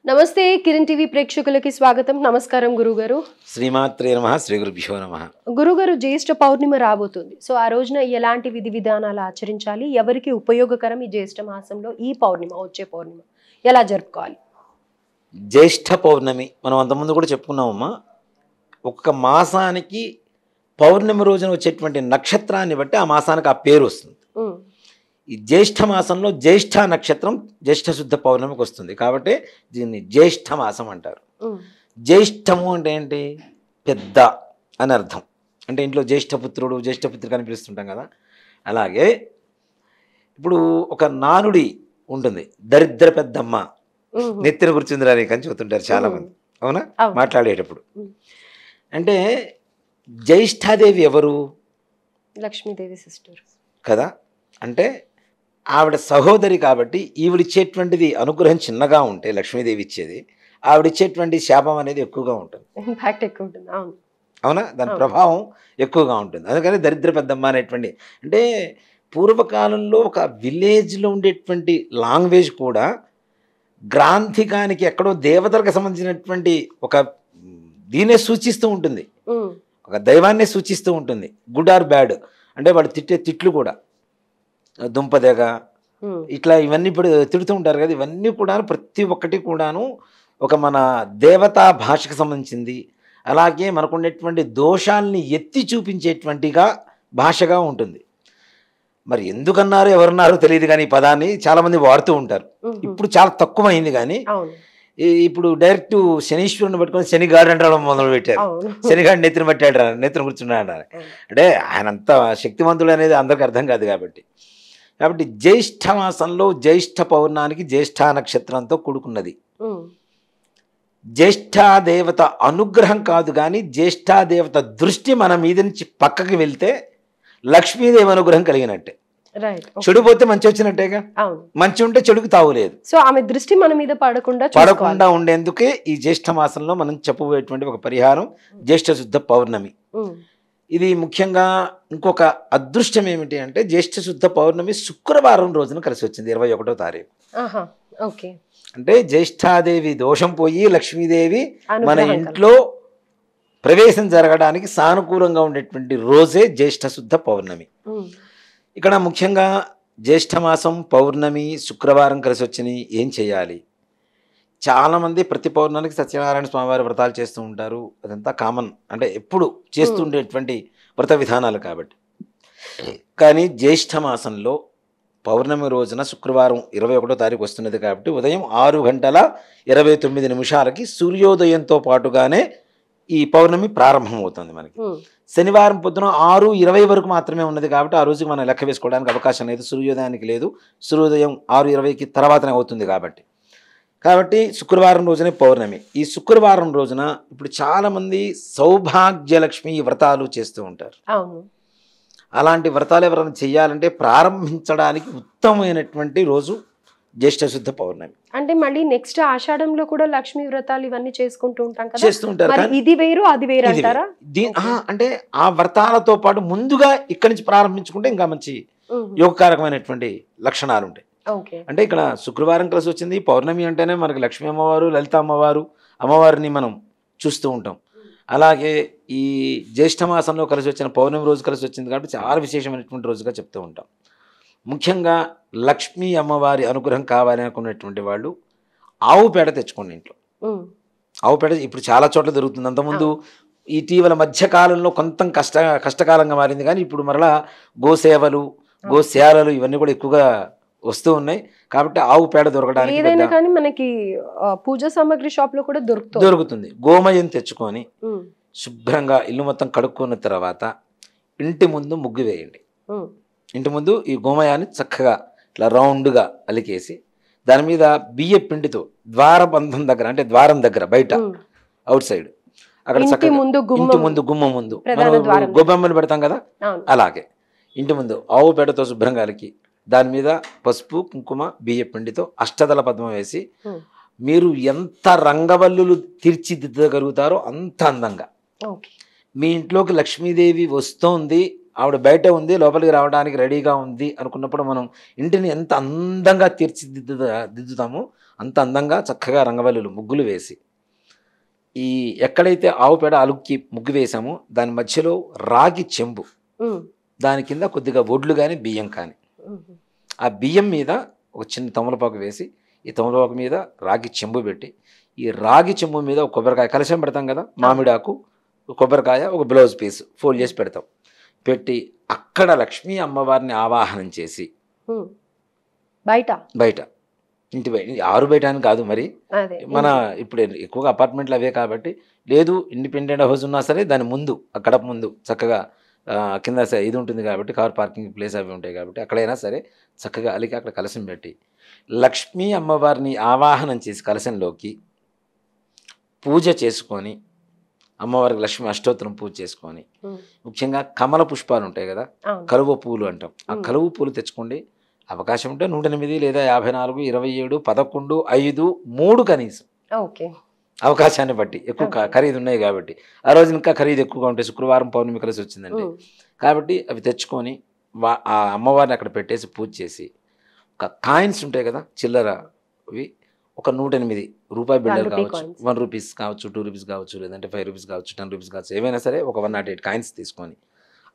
నమస్తే కిరణ్ టీవీ ప్రేక్షకులకి స్వాగతం. నమస్కారం గురుగారు. శ్రీమాత్రే నమః. శ్రీ గురుభ్యో నమః. గురుగారు, జ్యేష్ఠ పౌర్ణిమ రాబోతుంది. సో ఆ రోజున ఎలాంటి విధి విధానాలు ఆచరించాలి, ఎవరికి ఉపయోగకరం ఈ జ్యేష్ఠ మాసంలో ఈ పౌర్ణిమ, వచ్చే పౌర్ణిమ ఎలా జరుపుకోవాలి? జ్యేష్ఠ పౌర్ణమి మనం అంతకుముందు కూడా చెప్పుకున్నామమ్మా. ఒక్క మాసానికి పౌర్ణమి రోజున వచ్చేటువంటి నక్షత్రాన్ని బట్టి ఆ మాసానికి ఆ పేరు వస్తుంది. ఈ జ్యేష్ఠ మాసంలో జ్యేష్ఠ నక్షత్రం జ్యేష్ఠ శుద్ధ పౌర్ణమికి వస్తుంది కాబట్టి దీన్ని జ్యేష్ఠ మాసం అంటారు. జ్యేష్ఠము అంటే ఏంటి? పెద్ద అని అర్థం. అంటే ఇంట్లో జ్యేష్ఠపుత్రుడు జ్యేష్ఠపుత్రిక అని పిలుస్తుంటాం కదా. అలాగే ఇప్పుడు ఒక నానుడి ఉంటుంది, దరిద్ర పెద్దమ్మ నెత్తిన కూర్చుందిరాని అని చెబుతుంటారు చాలామంది, అవునా? మాట్లాడేటప్పుడు అంటే జ్యేష్ఠాదేవి ఎవరు? లక్ష్మీదేవి సిస్టర్ కదా. అంటే ఆవిడ సహోదరి కాబట్టి ఈవిడిచ్చేటువంటిది అనుగ్రహం చిన్నగా ఉంటే లక్ష్మీదేవి ఇచ్చేది, ఆవిడిచ్చేటువంటి శాపం అనేది ఎక్కువగా ఉంటుంది, ఇంపాక్ట్ ఎక్కువ ఉంటుంది. అవునా? దాని ప్రభావం ఎక్కువగా ఉంటుంది. అందుకని దరిద్ర పెద్దమ్మ అనేటువంటి, అంటే పూర్వకాలంలో ఒక విలేజ్లో ఉండేటువంటి లాంగ్వేజ్ కూడా గ్రాంథికానికి ఎక్కడో దేవతలకు సంబంధించినటువంటి ఒక దీన్నే సూచిస్తూ ఉంటుంది, ఒక దైవాన్నే సూచిస్తూ ఉంటుంది. గుడ్ ఆర్ బ్యాడ్ అంటే వాళ్ళు తిట్టే తిట్లు కూడా దుంపదేగ ఇట్లా ఇవన్నీ ఇప్పుడు తిడుతూ ఉంటారు కదా. ఇవన్నీ కూడా ప్రతి ఒక్కటి కూడాను ఒక మన దేవతా భాషకు సంబంధించింది. అలాగే మనకుండేటువంటి దోషాల్ని ఎత్తి చూపించేటువంటిగా భాషగా ఉంటుంది. మరి ఎందుకన్నారు ఎవరున్నారో తెలియదు కానీ ఈ పదాన్ని చాలామంది వాడుతూ ఉంటారు. ఇప్పుడు చాలా తక్కువ అయింది కానీ ఇప్పుడు డైరెక్ట్ శనీశ్వరుని పట్టుకొని శనిగాడు అంటాడు మొదలు పెట్టారు. శనిగాడు నెత్తిని పట్టాడు, నెత్తిని కూర్చున్నాడు. అంటే ఆయన అంత శక్తివంతుడు అనేది అందరికి అర్థం కాదు కాబట్టి జ్యేష్ఠ మాసంలో జ్యేష్ఠ పౌర్ణానికి జ్యేష్ఠ నక్షత్రంతో కూడుకున్నది. జ్యేష్ఠాదేవత అనుగ్రహం కాదు కానీ జ్యేష్ఠాదేవత దృష్టి మన మీద నుంచి పక్కకి వెళ్తే లక్ష్మీదేవి అనుగ్రహం కలిగినట్టే. చెడు పోతే మంచి వచ్చినట్టేగా. మంచి ఉంటే చెడుకు తావులేదు. సో ఆమె దృష్టి మన మీద పడకుండా ఉండేందుకే ఈ జ్యేష్ఠ మాసంలో మనం చెప్పబోయేటువంటి ఒక పరిహారం జ్యేష్ఠ శుద్ధ పౌర్ణమి. ఇది ముఖ్యంగా ఇంకొక అదృష్టం ఏమిటి అంటే జ్యేష్ఠ శుద్ధ పౌర్ణమి శుక్రవారం రోజున కలిసి వచ్చింది, 21వ తారీఖు. అంటే జ్యేష్ఠాదేవి దోషం పోయి లక్ష్మీదేవి మన ఇంట్లో ప్రవేశం జరగడానికి సానుకూలంగా ఉండేటువంటి రోజే జ్యేష్ఠ శుద్ధ పౌర్ణమి. ఇక్కడ ముఖ్యంగా జ్యేష్ఠ మాసం పౌర్ణమి శుక్రవారం కలిసి వచ్చినాయి, ఏం చేయాలి? చాలామంది ప్రతి పౌర్ణమికి సత్యనారాయణ స్వామివారి వ్రతాలు చేస్తూ ఉంటారు. అదంతా కామన్, అంటే ఎప్పుడు చేస్తుండేటువంటి వ్రత విధానాలు కాబట్టి. కానీ జ్యేష్ఠ మాసంలో పౌర్ణమి రోజున శుక్రవారం 21వ తారీఖు వస్తున్నది కాబట్టి ఉదయం 6:29 సూర్యోదయంతో పాటుగానే ఈ పౌర్ణమి ప్రారంభమవుతుంది. మనకి శనివారం పొద్దున 6:20 వరకు మాత్రమే ఉన్నది కాబట్టి ఆ రోజుకి మనం లెక్క వేసుకోవడానికి అవకాశం లేదు, సూర్యోదయానికి లేదు. సూర్యోదయం 6:20కి తర్వాతనే అవుతుంది కాబట్టి శుక్రవారం రోజునే పౌర్ణమి. ఈ శుక్రవారం రోజున ఇప్పుడు చాలామంది సౌభాగ్యలక్ష్మి వ్రతాలు చేస్తూ ఉంటారు. అలాంటి వ్రతాలు ఎవరైనా చేయాలంటే ప్రారంభించడానికి ఉత్తమమైనటువంటి రోజు జ్యేష్ఠ శుద్ధ పౌర్ణమి. అంటే మళ్ళీ నెక్స్ట్ ఆషాఢంలో కూడా లక్ష్మీ వ్రతాలు ఇవన్నీ చేసుకుంటూ ఉంటాం కదా. చేస్తుంటారు. ఇది వేరు అది వేరు అంటారా? అంటే ఆ వ్రతాలతో పాటు ముందుగా ఇక్కడి నుంచి ప్రారంభించుకుంటే ఇంకా మంచి యోగకారకమైనటువంటి లక్షణాలు ఉంటాయి. అంటే ఇక్కడ శుక్రవారం కలిసి వచ్చింది. పౌర్ణమి అంటేనే మనకి లక్ష్మీ అమ్మవారు, లలిత అమ్మవారిని మనం చూస్తూ ఉంటాం. అలాగే ఈ జ్యేష్ఠ మాసంలో కలిసి వచ్చిన పౌర్ణమి రోజు కలిసి వచ్చింది కాబట్టి చాలా విశేషమైనటువంటి రోజుగా చెప్తూ ఉంటాం. ముఖ్యంగా లక్ష్మీ అమ్మవారి అనుగ్రహం కావాలి అనుకున్నటువంటి వాళ్ళు ఆవు పేడ తెచ్చుకోండి ఇంట్లో. ఆవు పేడ ఇప్పుడు చాలా చోట్ల దొరుకుతుంది. అంతకుముందు ఇటీవల మధ్యకాలంలో కొంత కష్టకాలంగా మారింది కానీ ఇప్పుడు మరలా గోసేవలు గోశాలలు ఇవన్నీ కూడా ఎక్కువగా వస్తూ ఉన్నాయి కాబట్టి ఆవు పేడ దొరకడానికి మనకి పూజా సామాగ్రి షాప్ లో కూడా దొరుకుతుంది. గోమయం తెచ్చుకొని శుభ్రంగా ఇల్లు మొత్తం కడుక్కున్న తర్వాత ఇంటి ముందు ముగ్గు వేయండి. ఇంటి ముందు ఈ గోమయాన్ని చక్కగా ఇట్లా రౌండ్గా అలికేసి దాని మీద బియ్య పిండితో ద్వారబంధం దగ్గర, అంటే ద్వారం దగ్గర బయట అవుట్ సైడ్ అక్కడ చక్కగా ఇంటి ముందు గుమ్మం ముందు మనం గోబెమ్మని పెడతాం కదా, అలాగే ఇంటి ముందు ఆవు పేడతో శుభ్రంగా అలికి దాని మీద పసుపు కుంకుమ బియ్య పిండితో అష్టదళ పద్మం వేసి మీరు ఎంత రంగవల్లులు తీర్చిదిద్దగలుగుతారో అంత అందంగా మీ ఇంట్లోకి లక్ష్మీదేవి వస్తోంది ఆవిడ బయట ఉంది, లోపలికి రావడానికి రెడీగా ఉంది అనుకున్నప్పుడు మనం ఇంటిని ఎంత అందంగా దిద్దుతామో అంత అందంగా చక్కగా రంగవల్లులు ముగ్గులు వేసి, ఈ ఎక్కడైతే ఆవు పేడ అలుక్కి ముగ్గు వేసామో దాని మధ్యలో రాగి చెంబు, దాని కింద కొద్దిగా ఒడ్లు కానీ బియ్యం కానీ, ఆ బియ్యం మీద ఒక చిన్న తమలపాకు వేసి, ఈ తమలపాకు మీద రాగి చెంబు పెట్టి, ఈ రాగి చెంబు మీద ఒక కొబ్బరికాయ కలశం పెడతాం కదా, మామిడాకు, కొబ్బరికాయ, ఒక బ్లౌజ్ పీస్ ఫోల్డ్ చేసి పెడతాం. పెట్టి అక్కడ లక్ష్మీ అమ్మవారిని ఆవాహనం చేసి బయట ఇంటి బయట, ఆరు బయట అని కాదు మరి, మన ఇప్పుడు ఎక్కువగా అపార్ట్మెంట్లు అవే కాబట్టి, లేదు ఇండిపెండెంట్ హౌస్ ఉన్నా సరే దాని ముందు అక్కడ ముందు చక్కగా కింద ఇది ఉంటుంది కాబట్టి, కార్ పార్కింగ్ ప్లేస్ అవి ఉంటాయి కాబట్టి అక్కడైనా సరే చక్కగా అలికి అక్కడ కలశం పెట్టి లక్ష్మీ అమ్మవారిని ఆవాహనం చేసి కలశంలోకి పూజ చేసుకొని, అమ్మవారికి లక్ష్మీ అష్టోత్తరం పూజ చేసుకొని, ముఖ్యంగా కమల పుష్పాలు ఉంటాయి కదా, కలువ పూలు అంటాం, ఆ కలువ పూలు తెచ్చుకోండి. అవకాశం ఉంటే 108 లేదా 54, 27, 11, 5, 3 కనీసం, అవకాశాన్ని బట్టి. ఎక్కువ ఖరీదు ఉన్నాయి కాబట్టి ఆ రోజు ఇంకా ఖరీదు ఎక్కువగా ఉంటాయి, శుక్రవారం పౌర్ణమి కలిసి వచ్చిందంటే. కాబట్టి అవి తెచ్చుకొని ఆ అమ్మవారిని అక్కడ పెట్టేసి పూజ చేసి, ఒక కాయిన్స్ ఉంటాయి కదా చిల్లర, అవి ఒక 108 రూపాయి బిళ్ళలు కావచ్చు, 1 రూపీస్ కావచ్చు, 2 రూపీస్ కావచ్చు, లేదంటే 5 రూపీస్ కావచ్చు, 10 రూపీస్ కావచ్చు, ఏవైనా సరే ఒక 108 కాయిన్స్ తీసుకొని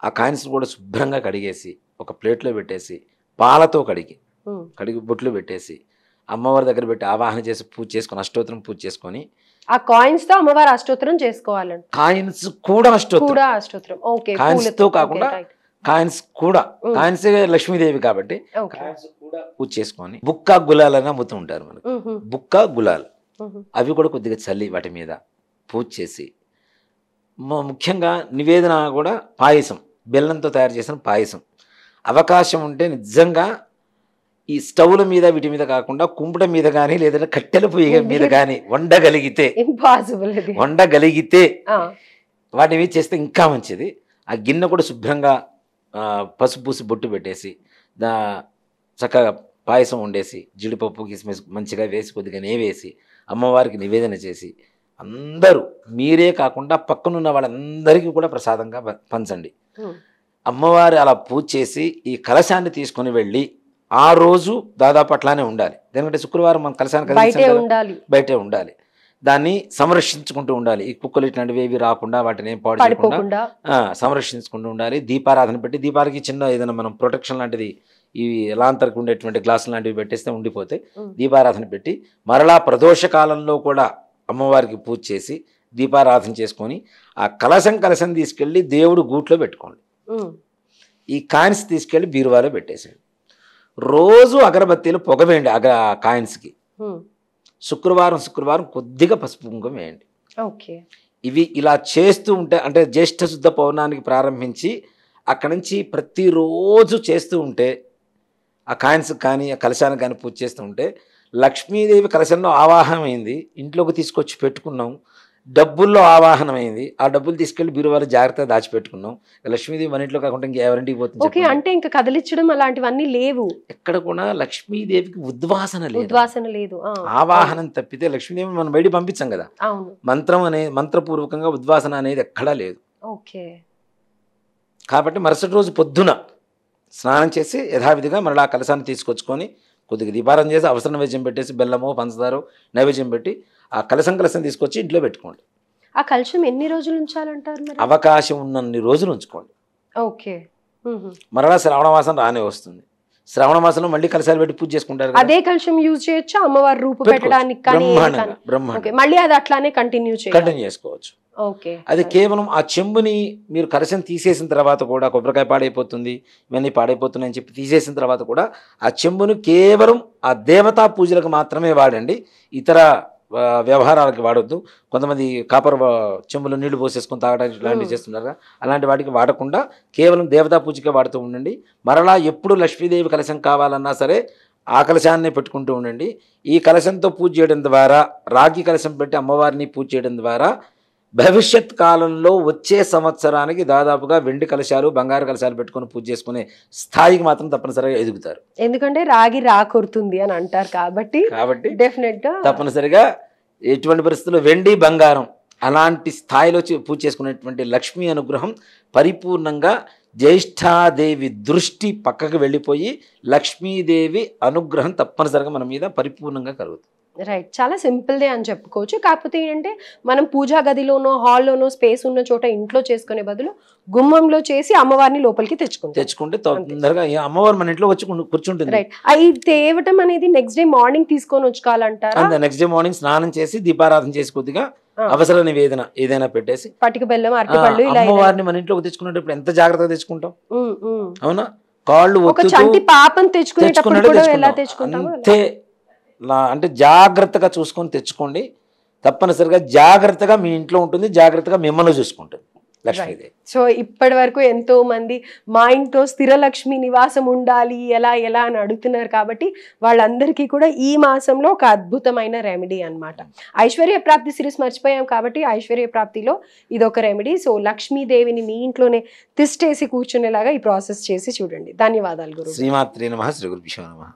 ఆ కాయిన్స్ కూడా శుభ్రంగా కడిగేసి ఒక ప్లేట్లో పెట్టేసి, పాలతో కడిగి బొట్లు పెట్టేసి అమ్మవారి దగ్గర పెట్టి ఆవాహన చేసి పూజ చేసుకొని, అష్టోత్తరం పూజ చేసుకొని, ఆ కాయిన్స్ తో అమ్మవారి అష్టోత్తరం చేసుకోవాలండి. కాయిన్స్ కూడా అష్టోత్తరం, కాయిన్స్ తో కాకుండా కాయిన్స్ కూడా, కాయిన్స్ లక్ష్మీదేవి కాబట్టి కాయిన్స్ కూడా పూజ చేసుకొని, బుక్క గులాలని అమ్ముతూ ఉంటారు మనకు, బుక్క గులాలు, అవి కూడా కొద్దిగా చల్లి వాటి మీద పూజ చేసి, ముఖ్యంగా నివేదన కూడా పాయసం, బెల్లంతో తయారు చేసిన పాయసం. అవకాశం ఉంటే నిజంగా ఈ స్టవ్ల మీద వీటి మీద కాకుండా కుంపట మీద కానీ, లేదంటే కట్టెల పొయ్యి మీద కానీ వండగలిగితే వాటి మీద చేస్తే ఇంకా మంచిది. ఆ గిన్నె కూడా శుభ్రంగా పసుపు పూసి బొట్టు పెట్టేసి చక్కగా పాయసం వండేసి, జీడిపప్పు కిస్మిస్ మంచిగా వేసి, కొద్దిగా నెయ్యి వేసి అమ్మవారికి నివేదన చేసి, అందరూ మీరే కాకుండా పక్కనున్న వాళ్ళందరికీ కూడా ప్రసాదంగా పంచండి. అమ్మవారి అలా పూజ చేసి ఈ కలశాన్ని తీసుకొని వెళ్ళి ఆ రోజు దాదాపు అట్లానే ఉండాలి. ఎందుకంటే శుక్రవారం మనం కలశాన్ని బయటే ఉండాలి, దాన్ని సంరక్షించుకుంటూ ఉండాలి. ఈ కుక్కలు ఇట్లాంటివి ఏవి రాకుండా వాటిని పాడు చేయకుండా సంరక్షించుకుంటూ ఉండాలి. దీపారాధన పెట్టి, దీపాలకి చిన్న ఏదైనా మనం ప్రొటెక్షన్ లాంటిది, ఈ లాంతర్కి ఉండేటువంటి గ్లాసులు లాంటివి పెట్టేస్తే ఉండిపోతే, దీపారాధన పెట్టి మరలా ప్రదోష కాలంలో కూడా అమ్మవారికి పూజ చేసి దీపారాధన చేసుకొని ఆ కలశం తీసుకెళ్ళి దేవుడు గూట్లో పెట్టుకోండి. ఈ కాయిన్స్ తీసుకెళ్ళి బీరువాలో పెట్టేసేయండి. రోజు అగరబత్తీలు పొగవేయండి కాయిన్స్కి. శుక్రవారం కొద్దిగా పసుపు కుంకుమ వేయండి. ఇవి ఇలా చేస్తూ ఉంటే, అంటే జ్యేష్ఠ శుద్ధ పౌర్ణానికి ప్రారంభించి అక్కడి నుంచి ప్రతిరోజు చేస్తూ ఉంటే, ఆ కాయిన్స్ కానీ ఆ కలశానికి కానీ పూజ చేస్తూ ఉంటే, లక్ష్మీదేవి కలశంలో ఆవాహనమైంది, ఇంట్లోకి తీసుకొచ్చి పెట్టుకున్నాం, డబ్బుల్లో ఆవాహనమైంది, ఆ డబ్బులు తీసుకెళ్లి బీరువాలో జాగ్రత్తగా దాచిపెట్టుకున్నాం. లక్ష్మీదేవి మన ఇంట్లో కాకుండా ఎవరింటికి పోతుంది? అంటే ఇంకా కదిలించడం అలాంటివన్నీ లేవు ఎక్కడ కూడా. లక్ష్మీదేవికి ఉద్వాసన లేదు, ఆవాహనం తప్పితే లక్ష్మీదేవి మనం బయట పంపించాం కదా. మంత్రపూర్వకంగా ఉద్వాసన అనేది ఎక్కడా లేదు. కాబట్టి మరుసటి రోజు పొద్దున స్నానం చేసి యథావిధిగా మరలా కలశాన్ని తీసుకొచ్చుకొని కొద్దిగా దీపారాధన చేసి అవసర నైవేద్యం పెట్టేసి, బెల్లమో పంచదారో నైవేద్యం పెట్టి ఆ కలశం తీసుకొచ్చి ఇంట్లో పెట్టుకోండి. ఆ కలశం ఎన్ని రోజులు ఉంచాలంటారు? అవకాశం ఉన్నన్ని రోజులు ఉంచుకోండి. మరలా శ్రావణ మాసం రానే వస్తుంది. శ్రావణ మాసంలో మళ్ళీ కలశాలు పెట్టి పూజ చేసుకుంటారు. అదే కలశం యూజ్ చేయొచ్చు అమ్మవారి రూపు పెట్టడానికి, మళ్ళీ అది అట్లానే కంటిన్యూ చేసుకోవచ్చు. అది కేవలం ఆ చెంబుని మీరు కలశం తీసేసిన తర్వాత కూడా, కొబ్బరికాయ పాడైపోతుంది, ఇవన్నీ పాడైపోతున్నాయని చెప్పి తీసేసిన తర్వాత కూడా ఆ చెంబును కేవలం ఆ దేవతా పూజలకు మాత్రమే వాడండి. ఇతర వ్యవహారాలకి వాడొద్దు. కొంతమంది కాపర్ చెంబులో నీళ్లు పోసేసుకొని తాగడానికి ఇలాంటివి చేస్తున్నారు, అలాంటి వాటికి వాడకుండా కేవలం దేవతా పూజకే వాడుతూ ఉండండి. మరలా ఎప్పుడు లక్ష్మీదేవి కలశం కావాలన్నా సరే ఆ కలశాన్నే పెట్టుకుంటూ ఉండండి. ఈ కలశంతో పూజ చేయడం ద్వారా, రాగి కలశం పెట్టి అమ్మవారిని పూజ చేయడం ద్వారా భవిష్యత్ కాలంలో వచ్చే సంవత్సరానికి దాదాపుగా వెండి కలశాలు, బంగారు కలశాలు పెట్టుకొని పూజ చేసుకునే స్థాయికి మాత్రం తప్పనిసరిగా ఎదుగుతారు. ఎందుకంటే రాగి రాకొరుతుంది అని అంటారు కాబట్టి డెఫినెట్ గా తప్పనిసరిగా ఎటువంటి పరిస్థితుల్లో వెండి, బంగారం అలాంటి స్థాయిలో పూజ చేసుకునేటువంటి లక్ష్మీ అనుగ్రహం పరిపూర్ణంగా జ్యేష్ఠాదేవి దృష్టి పక్కకు వెళ్ళిపోయి లక్ష్మీదేవి అనుగ్రహం తప్పనిసరిగా మన మీద పరిపూర్ణంగా కలుగుతుంది. రైట్, చాలా సింపుల్దే అని చెప్పుకోవచ్చు. కాకపోతే ఏంటంటే మనం పూజా గదిలోనో హాల్లోనో స్పేస్ ఉన్న చోట ఇంట్లో చేసుకునే బదులు గుమ్మంలో చేసి అమ్మవారిని లోపలికి తెచ్చుకుంటే తొందరగా అమ్మవారు మన ఇంట్లో వచ్చి కూర్చుంటుంది. రైట్, అవి తేవటం అనేది నెక్స్ట్ డే మార్నింగ్ తీసుకొని వచ్చుకోవాలంటారా? నెక్స్ట్ డే మార్నింగ్ స్నానం చేసి దీపారాధన చేసి కొద్దిగా అవసర నివేదన ఏదైనా పెట్టేసి పటిక బెల్లం అరటిపళ్ళు ఇలా అమ్మవారిని మన ఇంట్లోకి తెచ్చుకునేటప్పుడు ఎంత జాగ్రత్తగా తెచ్చుకుంటాం. అవునా, కాళ్ళు ఒక చంటి పాపం తెచ్చుకునేటప్పుడు కూడా ఎలా తెచ్చుకుంటాం అంతే. అంటే జాగ్రత్తగా చూసుకొని తెచ్చుకోండి. తప్పనిసరిగా జాగ్రత్తగా మీ ఇంట్లో ఉంటుంది, జాగ్రత్తగా మిమ్మల్ని చూసుకుంటుంది లక్ష్మీదేవి. సో ఇప్పటి వరకు ఎంతో మంది మా ఇంట్లో స్థిర లక్ష్మి నివాసం ఉండాలి ఎలా ఎలా అని అడుగుతున్నారు కాబట్టి వాళ్ళందరికీ కూడా ఈ మాసంలో ఒక అద్భుతమైన రెమెడీ అన్నమాట. ఐశ్వర్య ప్రాప్తి సిరీస్ మర్చిపోయాం కాబట్టి ఐశ్వర్య ప్రాప్తిలో ఇదొక రెమెడీ. సో లక్ష్మీదేవిని మీ ఇంట్లోనే తిష్టేసి కూర్చునేలాగా ఈ ప్రాసెస్ చేసి చూడండి. ధన్యవాదాలు గురువు. శ్రీమాత్రే నమః. శ్రీ గురుభ్యో నమః.